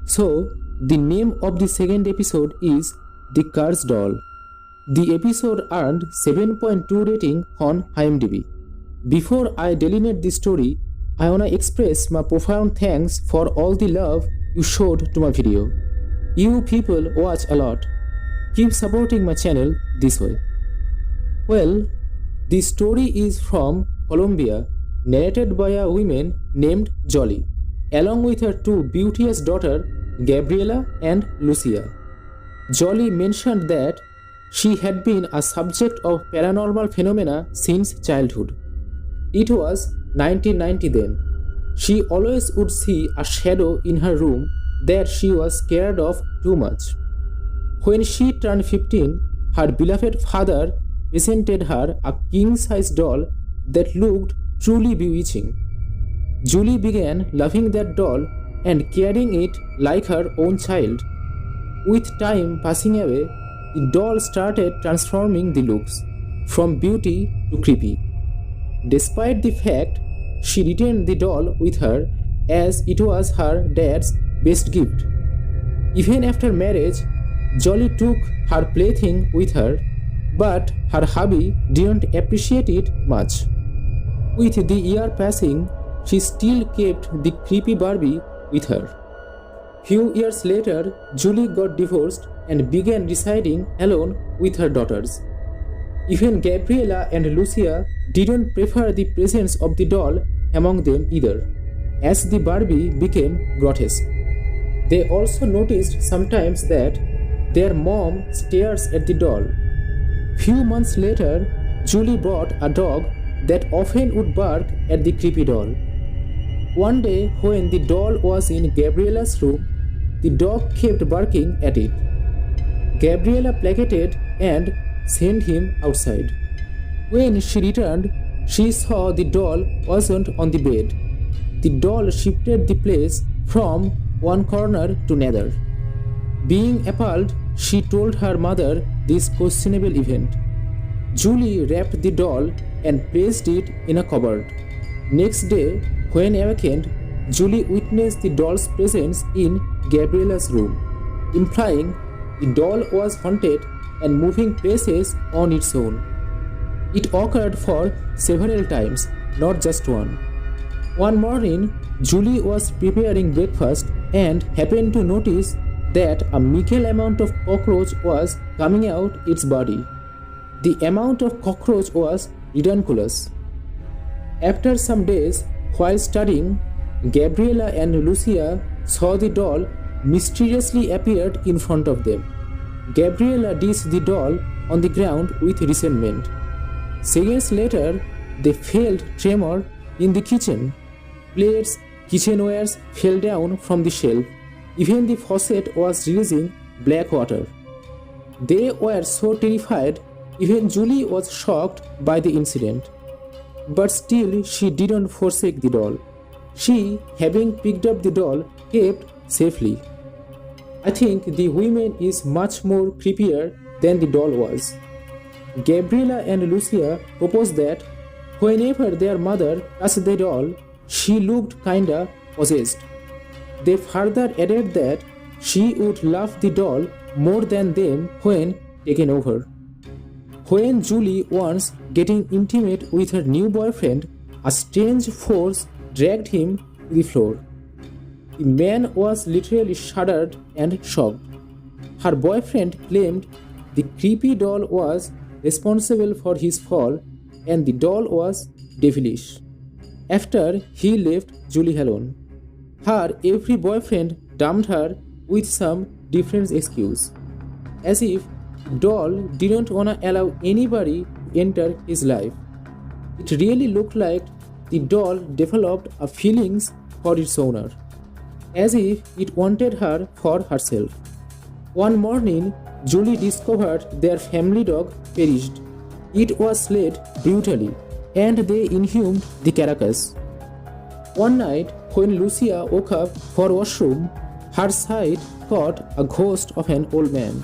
So, the name of the second episode is The Cursed Doll. The episode earned 7.2 rating on IMDb. Before I delineate the story, I wanna express my profound thanks for all the love you showed to my video. You people watch a lot. Keep supporting my channel this way. Well, the story is from Colombia, narrated by a woman named Jolly, along with her two beauteous daughters, Gabriela and Lucia. Jolly mentioned that she had been a subject of paranormal phenomena since childhood. It was 1990 then. She always would see a shadow in her room that she was scared of too much. When she turned 15, her beloved father presented her a king-size doll that looked truly bewitching. Julie began loving that doll and carrying it like her own child. With time passing away, the doll started transforming the looks from beauty to creepy. Despite the fact she retained the doll with her as it was her dad's best gift. Even after marriage, Jolly took her plaything with her, but her hubby didn't appreciate it much. With the year passing, she still kept the creepy Barbie with her. Few years later, Julie got divorced and began residing alone with her daughters. Even Gabriela and Lucia didn't prefer the presence of the doll among them either, as the Barbie became grotesque. They also noticed sometimes that their mom stares at the doll. Few months later, Julie bought a dog that often would bark at the creepy doll. One day, when the doll was in Gabriela's room, the dog kept barking at it. Gabriela placated and sent him outside. When she returned, she saw the doll wasn't on the bed. The doll shifted the place from one corner to another. Being appalled, she told her mother this questionable event. Julie wrapped the doll and placed it in a cupboard. Next day, when awakened, Julie witnessed the doll's presence in Gabriela's room, implying the doll was haunted and moving places on its own. It occurred for several times, not just one. One morning, Julie was preparing breakfast and happened to notice that a meager amount of cockroach was coming out its body. The amount of cockroach was ridiculous. After some days, while studying, Gabriela and Lucia saw the doll mysteriously appeared in front of them. Gabriela dished the doll on the ground with resentment. Seconds later, they felt tremor in the kitchen. Plates, kitchenwares fell down from the shelf. Even the faucet was releasing black water. They were so terrified, even Julie was shocked by the incident. But still, she didn't forsake the doll. She, having picked up the doll, kept safely. I think the woman is much more creepier than the doll was. Gabriela and Lucia proposed that whenever their mother touched the doll, she looked kinda possessed. They further added that she would love the doll more than them when taken over. When Julie was getting intimate with her new boyfriend, a strange force dragged him to the floor. The man was literally shuddered and shocked. Her boyfriend claimed the creepy doll was responsible for his fall and the doll was devilish. After he left Julie alone, her every boyfriend dumped her with some different excuse, as if the doll didn't wanna allow anybody to enter his life. It really looked like the doll developed a feelings for its owner, as if it wanted her for herself. One morning, Julie discovered their family dog perished. It was slayed brutally, and they inhumed the carcass. One night, when Lucia woke up for washroom, her sight caught a ghost of an old man.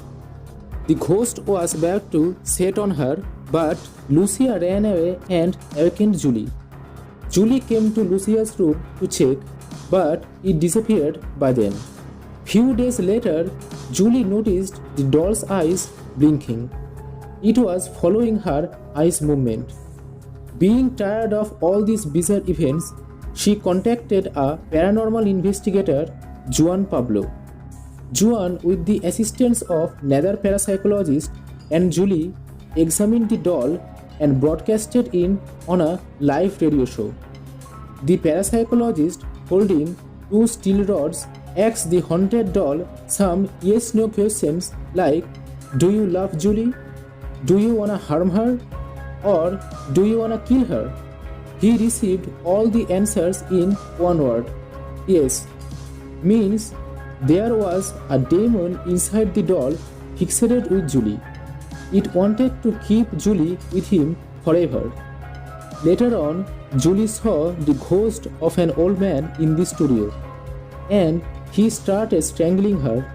The ghost was about to set on her, but Lucia ran away and awakened Julie. Julie came to Lucia's room to check, but it disappeared by then. Few days later, Julie noticed the doll's eyes blinking. It was following her eyes movement. Being tired of all these bizarre events, she contacted a paranormal investigator, Juan Pablo. Juan, with the assistance of another parapsychologist and Julie, examined the doll and broadcasted it on a live radio show. The parapsychologist, holding two steel rods, asked the haunted doll some yes-no questions like, "Do you love Julie? Do you wanna harm her? Or do you wanna kill her?" He received all the answers in one word, yes. Means there was a demon inside the doll fixated with Julie. It wanted to keep Julie with him forever. Later on, Julie saw the ghost of an old man in the studio, and he started strangling her.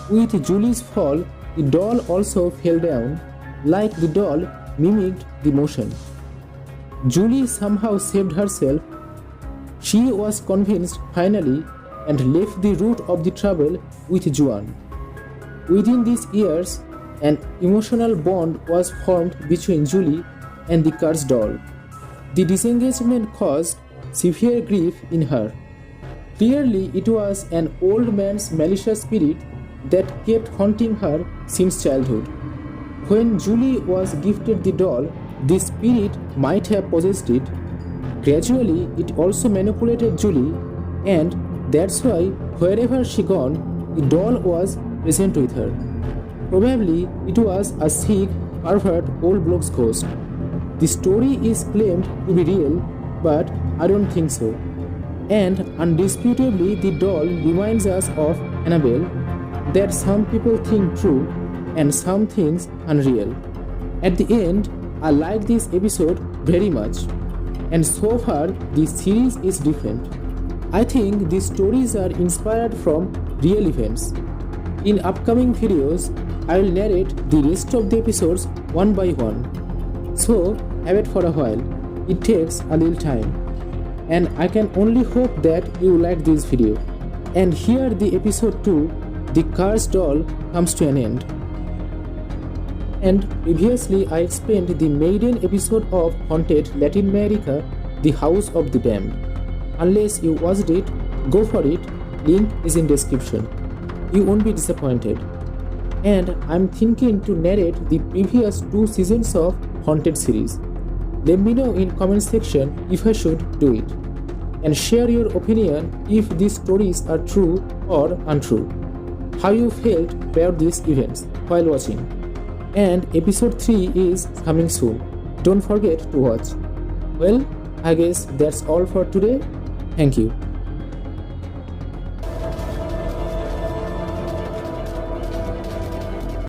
With Julie's fall, the doll also fell down, like the doll mimicked the motion. Julie somehow saved herself. She was convinced finally and left the root of the trouble with Juan. Within these years, an emotional bond was formed between Julie and the cursed doll. The disengagement caused severe grief in her. Clearly, it was an old man's malicious spirit that kept haunting her since childhood. When Julie was gifted the doll, the spirit might have possessed it. Gradually, it also manipulated Julie, and that's why wherever she gone, the doll was present with her. Probably it was a sick, pervert old bloke's ghost. The story is claimed to be real, but I don't think so. And undisputably, the doll reminds us of Annabelle, that some people think true and some things unreal. At the end, I like this episode very much, and so far the series is different. I think these stories are inspired from real events. In upcoming videos, I will narrate the rest of the episodes one by one. So have it for a while. It takes a little time, and I can only hope that you like this video. And here the episode 2, The Cursed Doll, comes to an end. And previously I explained the maiden episode of Haunted Latin America, The House of the Damned. Unless you watched it, go for it, link is in description. You won't be disappointed. And I'm thinking to narrate the previous 2 seasons of Haunted series. Let me know in comment section if I should do it. And share your opinion if these stories are true or untrue. How you felt about these events while watching. And episode 3 is coming soon. Don't forget to watch. Well, I guess that's all for today. Thank you.